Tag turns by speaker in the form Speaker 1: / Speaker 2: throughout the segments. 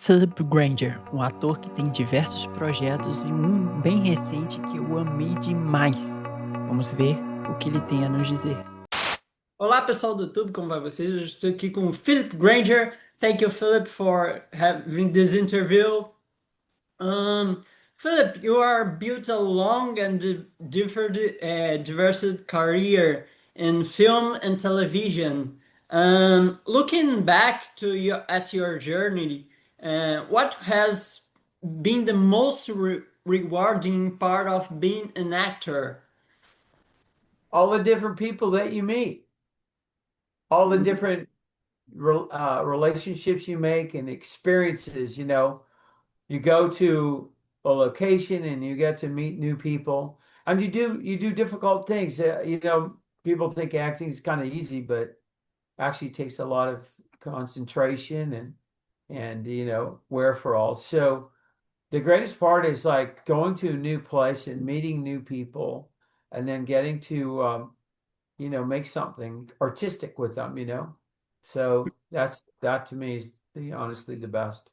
Speaker 1: Philip Granger, um ator que tem diversos projetos e um bem recente que eu amei demais. Vamos ver o que ele tem a nos dizer. Olá pessoal do YouTube, como vai vocês? Eu estou aqui com o Philip Granger. Thank you, Philip, for having this interview. Philip, you are built a long and diverse career in film and television. Looking back at your journey, what has been the most rewarding part of being an actor?
Speaker 2: All the different people that you meet, all the different relationships you make and experiences. You go to a location and you get to meet new people, and you do difficult things. People think acting is kind of easy, but actually takes a lot of concentration and wherefore. So the greatest part is like going to a new place and meeting new people, and then getting to make something artistic with them. So that to me is honestly the best.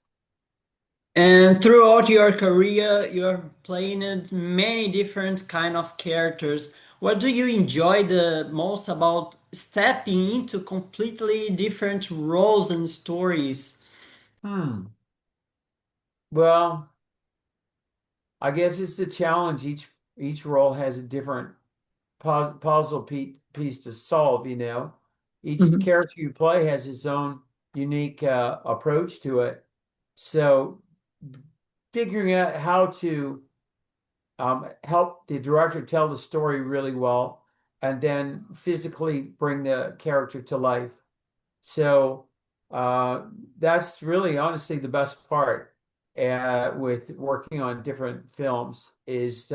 Speaker 1: And throughout your career, you're playing many different kind of characters. What do you enjoy the most about stepping into completely different roles and stories?
Speaker 2: Hmm. Well, I guess it's the challenge. Each role has a different puzzle piece to solve. Each
Speaker 1: Mhm.
Speaker 2: character you play has its own unique approach to it. So figuring out how to help the director tell the story really well and then physically bring the character to life. So uh, that's really honestly the best part with working on different films is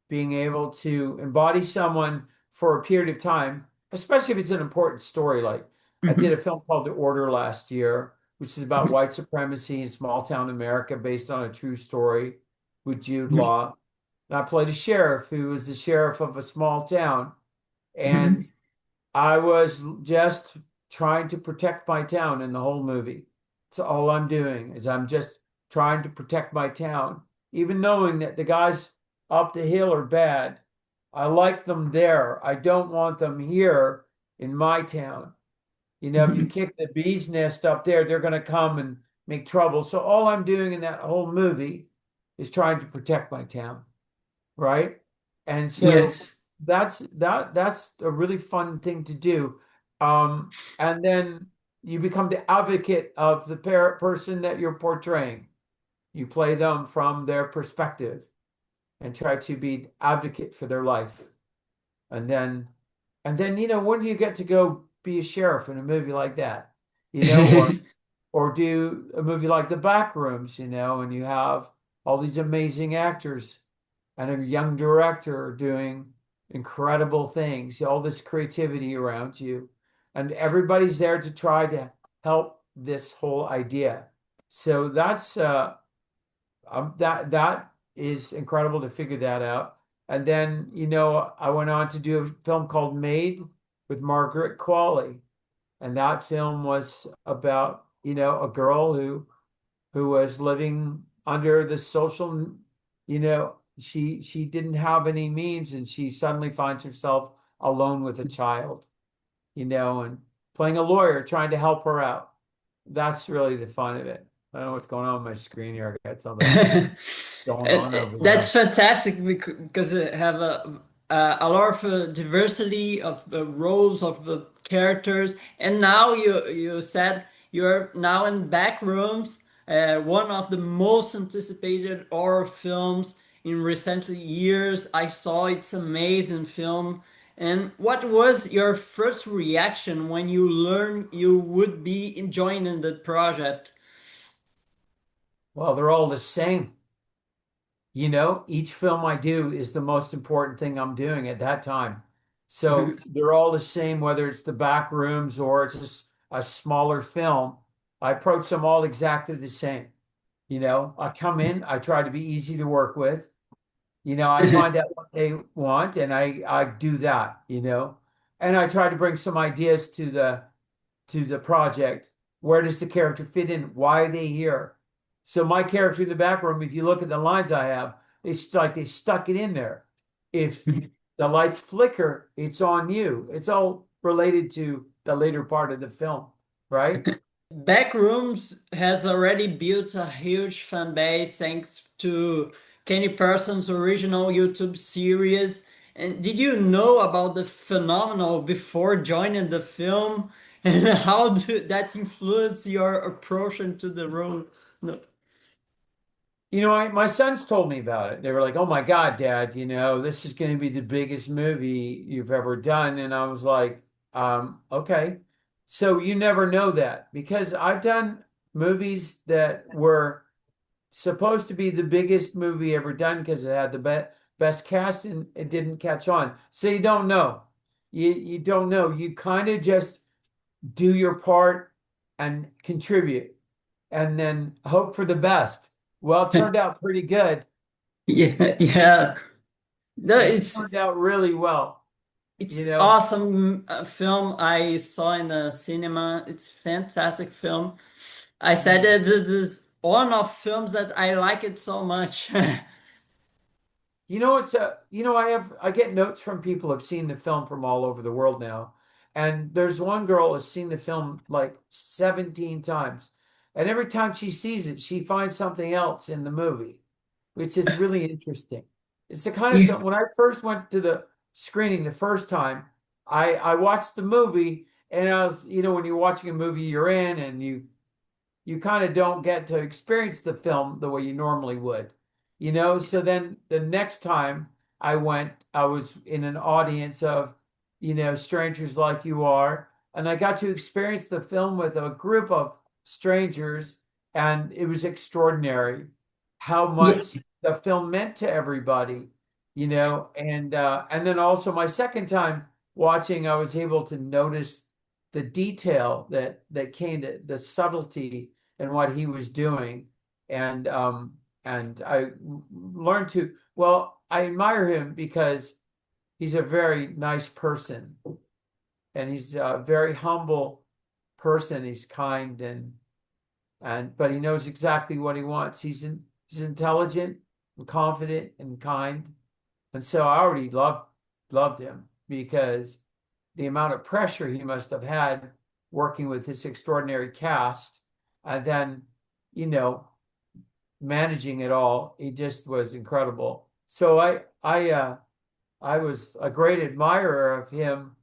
Speaker 2: being able to embody someone for a period of time, especially if it's an important story. Like I did
Speaker 1: Mhm.
Speaker 2: a film called The Order last year, which is about white supremacy in small town America based on a true story with Jude
Speaker 1: Mhm.
Speaker 2: Law. And I played a sheriff who was the sheriff of a small town.
Speaker 1: Mhm.
Speaker 2: And I was just trying to protect my town in the whole movie. So all I'm doing is I'm just trying to protect my town, even knowing that the guys up the hill are bad. I like them there. I don't want them here in my town. If you
Speaker 1: Mhm.
Speaker 2: kick the bee's nest up there, they're going to come and make trouble. So all I'm doing in that whole movie is trying to protect my town, right? And so
Speaker 1: Yes.
Speaker 2: that's a really fun thing to do. And then you become the advocate of the person that you're portraying. You play them from their perspective and try to be advocate for their life. And then when do you get to go be a sheriff in a movie like that? Or do a movie like The Backrooms, and you have all these amazing actors and a young director doing incredible things, all this creativity around you, and everybody's there to try to help this whole idea. So that is incredible to figure that out. And then, I went on to do a film called Made with Margaret Qualley. And that film was about, a girl who was living under the social, she didn't have any means and she suddenly finds herself alone with a child, and playing a lawyer trying to help her out. That's really the fun of it. I don't know what's going on with my screen here. I got something going on over
Speaker 1: That's
Speaker 2: there.
Speaker 1: fantastic because it have a lot of diversity of the roles of the characters, and now you said you're now in Backrooms, one of the most anticipated horror films in recent years. I saw it's amazing film. And what was your first reaction when you learned you would be joining the project?
Speaker 2: Well, they're all the same. Each film I do is the most important thing I'm doing at that time. So they're all the same, whether it's the back rooms or it's a smaller film. I approach them all exactly the same. I come in, I try to be easy to work with. I find out what they want and I do that. And I try to bring some ideas to the project. Where does the character fit in? Why are they here? So my character in the back room, if you look at the lines I have, it's like they stuck it in there. If the lights flicker, it's on you. It's all related to the later part of the film, right?
Speaker 1: Backrooms has already built a huge fan base thanks to Kenny Person's original YouTube series. And did you know about the phenomenon before joining the film? And how did that influence your approach into the role? No.
Speaker 2: My sons told me about it. They were like, "Oh my God, Dad, this is going to be the biggest movie you've ever done." And I was like, okay. So you never know that because I've done movies that were supposed to be the biggest movie ever done because it had the best cast and it didn't catch on. So you don't know. You don't know. You kind of just do your part and contribute and then hope for the best. Well, it turned out pretty good.
Speaker 1: Yeah, yeah. No,
Speaker 2: It's turned out really well, you
Speaker 1: it's
Speaker 2: know.
Speaker 1: awesome film I saw in the cinema. It's fantastic film. I said
Speaker 2: Mm.
Speaker 1: that this is one of films that I like it so much.
Speaker 2: I get notes from people who've seen the film from all over the world now. And there's one girl who's seen the film like 17 times. And every time she sees it, she finds something else in the movie, which is really interesting. It's the kind of film,
Speaker 1: You,
Speaker 2: when I first went to the screening the first time, I watched the movie and I was, when you're watching a movie you're in and you kind of don't get to experience the film the way you normally would, So then the next time I went, I was in an audience of, strangers like you are, and I got to experience the film with a group of strangers, and it was extraordinary how
Speaker 1: yeah,
Speaker 2: much the film meant to everybody, and then also my second time watching, I was able to notice the detail that came to the subtlety and what he was doing. And I learned to, well, I admire him because he's a very nice person and he's a very humble person. He's kind but he knows exactly what he wants. He's intelligent and confident and kind. And so I already loved him because the amount of pressure he must have had working with this extraordinary cast, and then, you know, managing it all, he just was incredible. So I was a great admirer of him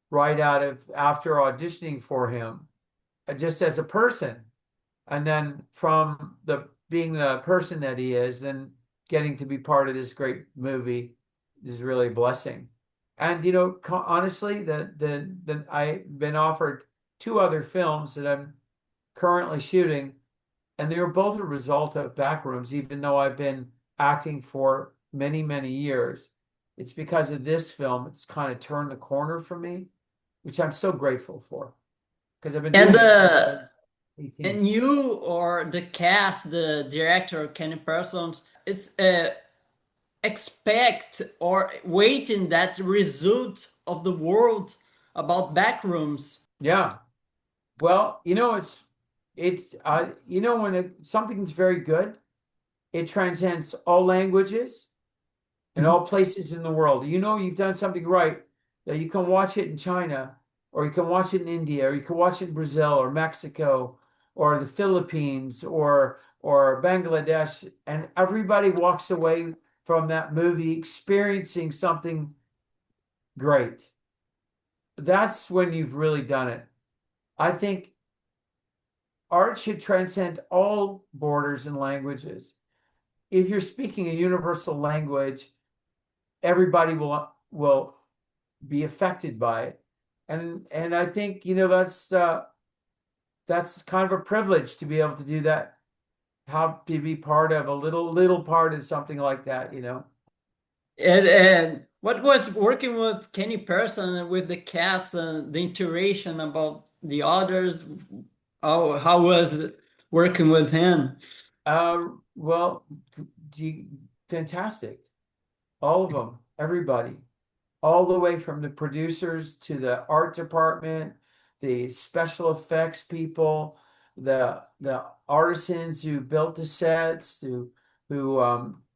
Speaker 2: right out of after auditioning for him, just as a person, and then from the being the person that he is, then getting to be part of this great movie is really a blessing. And honestly, the I've been offered two other films that I'm currently shooting, and they were both a result of Backrooms, even though I've been acting for many, many years. It's because of this film, it's kind of turned the corner for me, which I'm so grateful for because I've been
Speaker 1: and
Speaker 2: doing it since I was 18.
Speaker 1: and you or the cast, the director, Kenny Parsons, it's expect or waiting that result of the world about Backrooms.
Speaker 2: Yeah. Well, when something's very good, it transcends all languages in all places in the world. You've done something right, that you can watch it in China, or you can watch it in India, or you can watch it in Brazil or Mexico or the Philippines or Bangladesh, and everybody walks away from that movie experiencing something great. That's when you've really done it. I think art should transcend all borders and languages. If you're speaking a universal language, everybody will be affected by it. And I think, that's kind of a privilege to be able to do that, how to be part of a little part of something like that.
Speaker 1: And what was working with Kenny Person and with the cast and the interaction about the others? How was it working with him?
Speaker 2: Well, fantastic. All of them, everybody, all the way from the producers to the art department, the special effects people, the artisans who built the sets, who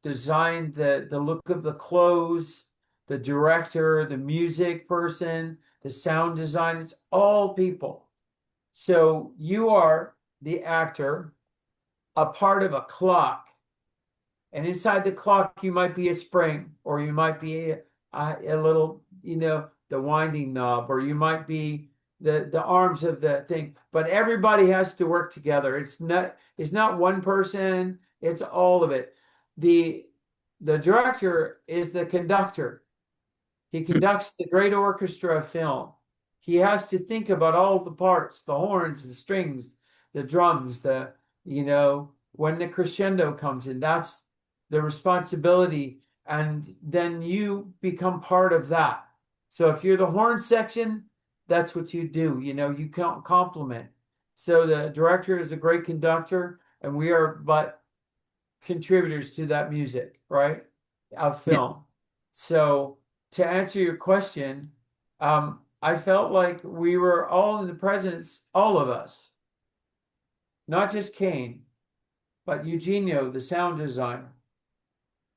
Speaker 2: designed the look of the clothes, the director, the music person, the sound design. It's all people. So you are the actor, a part of a clock. And inside the clock, you might be a spring, or you might be a little, the winding knob, or you might be the arms of the thing. But everybody has to work together. It's not one person, it's all of it. The director is the conductor. He conducts the great orchestra of film. He has to think about all the parts, the horns, the strings, the drums, when the crescendo comes in, that's the responsibility. And then you become part of that. So if you're the horn section, that's what you do. You can't complement. So the director is a great conductor, and we are but contributors to that music, right? Of
Speaker 1: Yeah.
Speaker 2: film. So to answer your question, I felt like we were all in the presence, all of us, not just Kane, but Eugenio, the sound designer,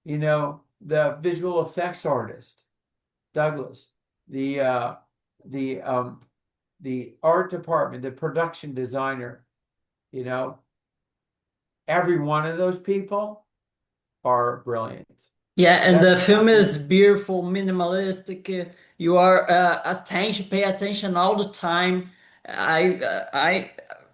Speaker 2: the visual effects artist, Douglas, the the art department, the production designer, you know, every one of those people are brilliant.
Speaker 1: Yeah, and
Speaker 2: That's
Speaker 1: the film is beautiful, minimalistic. You are pay attention all the time. I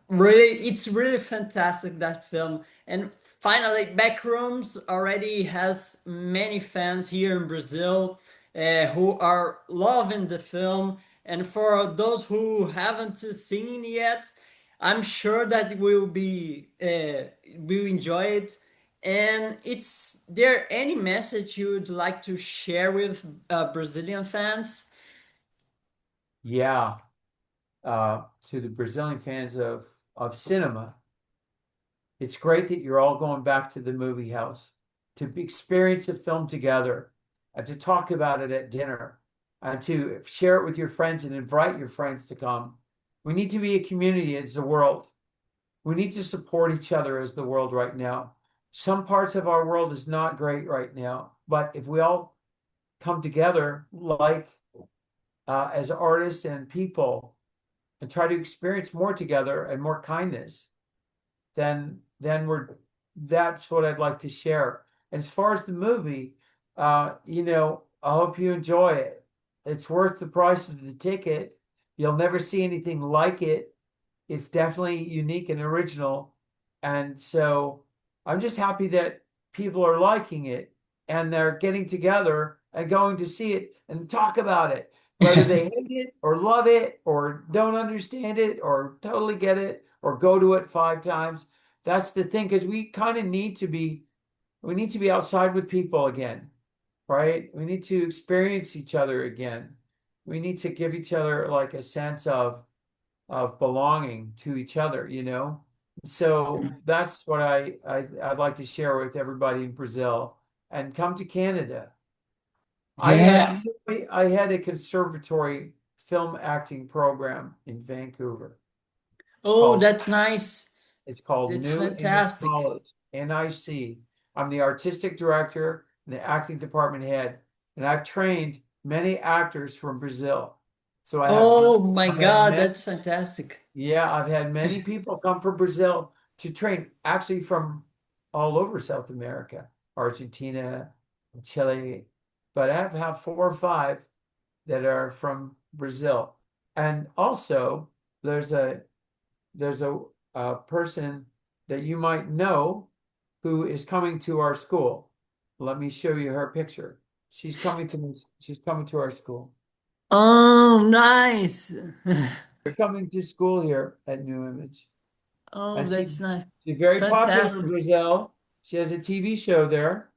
Speaker 1: really, it's really fantastic that film. And finally, Backrooms already has many fans here in Brazil who are loving the film. And for those who haven't seen yet, I'm sure that will enjoy it. And it's there any message you'd like to share with Brazilian fans?
Speaker 2: yeah. To the Brazilian fans of cinema, it's great that you're all going back to the movie house to experience a film together and to talk about it at dinner and to share it with your friends and invite your friends to come. We need to be a community as the world. We need to support each other as the world right now. Some parts of our world is not great right now, but if we all come together like as artists and people and try to experience more together and more kindness, then that's what I'd like to share. And as far as the movie, I hope you enjoy it. It's worth the price of the ticket. You'll never see anything like it. It's definitely unique and original. And so I'm just happy that people are liking it and they're getting together and going to see it and talk about it, whether they hate it or love it or don't understand it or totally get it or go to it 5 times. That's the thing, because we need to be outside with people again, right? We need to experience each other again. We need to give each other like a sense of belonging to each other. So that's what I'd like to share with everybody in Brazil, and come to Canada.
Speaker 1: Yeah.
Speaker 2: I had a conservatory film acting program in Vancouver. It's
Speaker 1: Oh,
Speaker 2: called
Speaker 1: that's nice.
Speaker 2: it's called
Speaker 1: It's
Speaker 2: New Image
Speaker 1: fantastic.
Speaker 2: College, NIC. I'm the artistic director and the acting department head, and I've trained many actors from Brazil. So
Speaker 1: Oh my
Speaker 2: I've had
Speaker 1: God,
Speaker 2: many,
Speaker 1: that's fantastic.
Speaker 2: yeah, I've had many people come from Brazil to train, actually from all over South America, Argentina, Chile, but I have 4 or 5 that are from Brazil. And also, there's a there's a person that you might know who is coming to our school. Let me show you her picture. She's coming to our school.
Speaker 1: Oh, nice.
Speaker 2: She's coming to school here at New Image.
Speaker 1: Oh,
Speaker 2: And
Speaker 1: that's nice.
Speaker 2: she's very popular in
Speaker 1: Fantastic.
Speaker 2: Brazil. She has a TV show there.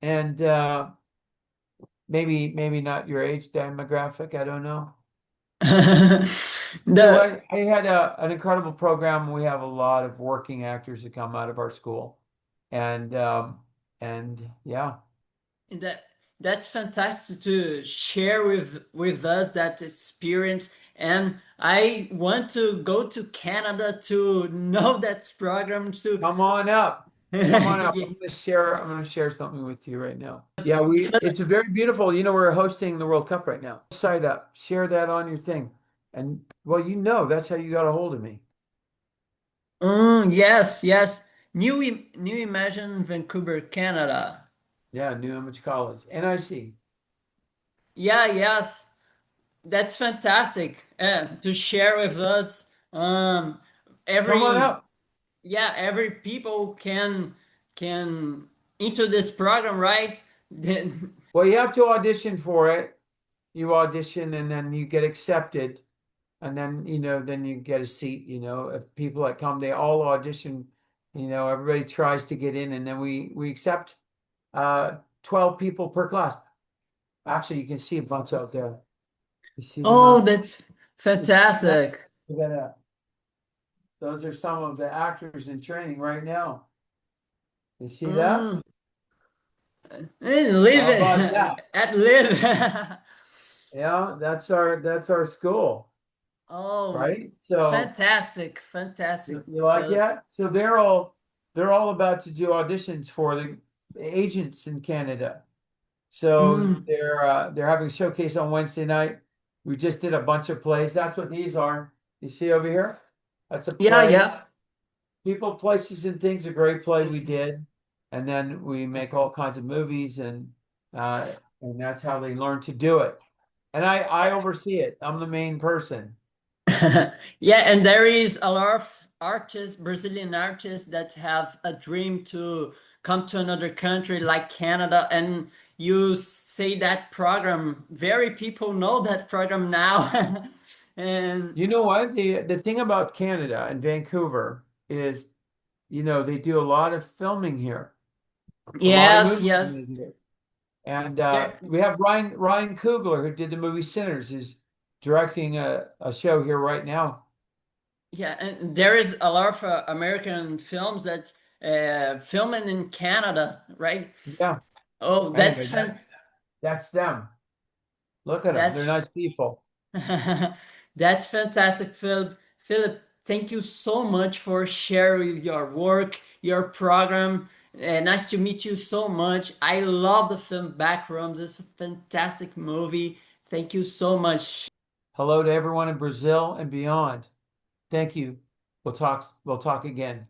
Speaker 2: And maybe not your age demographic, I don't know. So
Speaker 1: The
Speaker 2: I had an incredible program. We have a lot of working actors that come out of our school. And yeah.
Speaker 1: that that's fantastic to share with us that experience. and I want to go to Canada to know that program too.
Speaker 2: Come on up. Come on up.
Speaker 1: Yeah.
Speaker 2: I'm gonna share something with you right now. Yeah, it's a very beautiful, we're hosting the World Cup right now. Side up, share that on your thing. And well, that's how you got a hold of me.
Speaker 1: Yes, yes. New Imagine Vancouver, Canada.
Speaker 2: Yeah, New Image College. NIC.
Speaker 1: Yeah, yes. That's fantastic. To share with us.
Speaker 2: Come on
Speaker 1: Every
Speaker 2: up.
Speaker 1: yeah, every people can into this program, right? Then
Speaker 2: Well, you have to audition for it. You audition and then you get accepted. And then, then you get a seat, if people that come, they all audition, everybody tries to get in and then we accept 12 people per class. Actually, you can see a bunch out there. You see them
Speaker 1: oh,
Speaker 2: out?
Speaker 1: that's
Speaker 2: You see that?
Speaker 1: fantastic.
Speaker 2: Look at that. Those are some of the actors in training right now. You see that?
Speaker 1: Mm. And live
Speaker 2: How about
Speaker 1: it
Speaker 2: that?
Speaker 1: at live.
Speaker 2: Yeah, that's our school,
Speaker 1: Oh,
Speaker 2: right? So
Speaker 1: fantastic, fantastic.
Speaker 2: you like
Speaker 1: Philip.
Speaker 2: that? So they're all about to do auditions for the agents in Canada. So
Speaker 1: Mm.
Speaker 2: they're having a showcase on Wednesday night. We just did a bunch of plays. That's what these are. You see over here? That's a
Speaker 1: Yeah,
Speaker 2: play.
Speaker 1: yeah.
Speaker 2: People, Places, and Things, a great play we did. And then we make all kinds of movies and that's how they learn to do it. And I oversee it. I'm the main person.
Speaker 1: Yeah, and there is a lot of artists, Brazilian artists that have a dream to come to another country like Canada, and you say that program, very people know that program now. And
Speaker 2: You know what? The thing about Canada and Vancouver is, they do a lot of filming here. A lot of
Speaker 1: yes,
Speaker 2: movies
Speaker 1: yes.
Speaker 2: made here. And
Speaker 1: There,
Speaker 2: we have Ryan Coogler, who did the movie Sinners, is directing a show here right now.
Speaker 1: yeah, and there is a lot of American films that filming in Canada, right?
Speaker 2: Yeah.
Speaker 1: Oh,
Speaker 2: Anyway,
Speaker 1: that's
Speaker 2: that's them. Look at them. They're
Speaker 1: that's
Speaker 2: nice people.
Speaker 1: that's fantastic, Philip. Philip, thank you so much for sharing your work, your program. Nice to meet you so much. I love the film Backrooms. It's a fantastic movie. Thank you so much.
Speaker 2: Hello to everyone in Brazil and beyond. Thank you. We'll talk again.